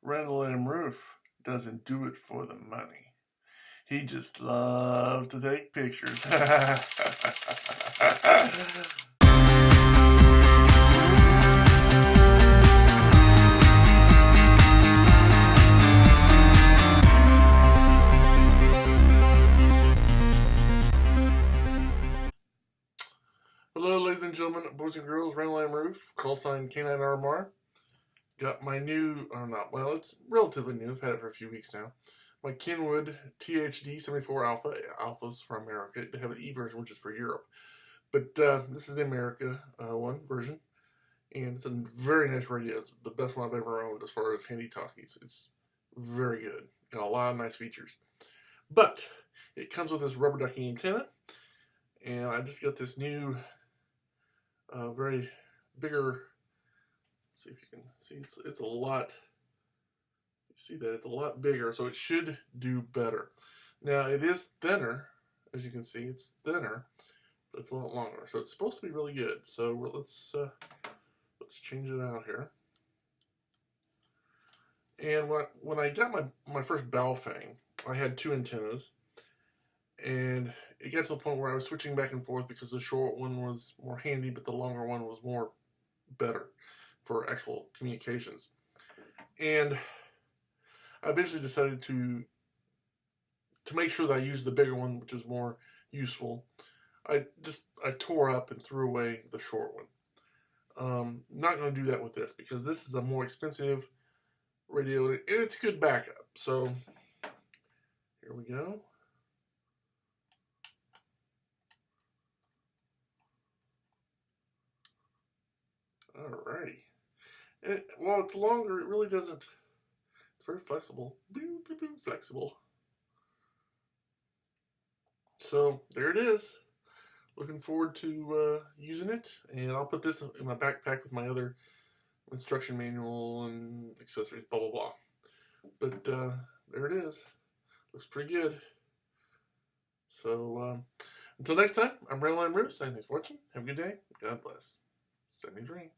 Randall Rueff doesn't do it for the money. He just loves to take pictures. Hello, ladies and gentlemen, boys and girls, Randall Rueff, call sign K9RMR. Got my new, well, it's relatively new. I've had it for a few weeks now. My Kenwood TH-D74 alphas for America. They have an E version, which is for Europe. But this is the America one version. And it's a very nice radio. It's the best one I've ever owned as far as handy talkies. It's very good. Got a lot of nice features. But it comes with this rubber ducking antenna. And I just got this new, very bigger. Let's see if you can see. It's a lot. You see that it's a lot bigger, so it should do better. Now it is thinner, as you can see. It's thinner, but it's a lot longer. So it's supposed to be really good. So let's change it out here. And when I got my first Baofeng, I had two antennas. And it got to the point where I was switching back and forth because the short one was more handy, but the longer one was more better for actual communications. And I eventually decided to make sure that I used the bigger one, which was more useful. I tore up and threw away the short one. Not going to do that with this because this is a more expensive radio and it's a good backup. So here we go. Alrighty. And while it's longer, it really doesn't. It's very flexible. Flexible. So there it is. Looking forward to using it, and I'll put this in my backpack with my other instruction manual and accessories, blah blah blah. But there it is. Looks pretty good. So until next time, I'm Randall Rueff saying thanks for watching. Have a good day. God bless. 73.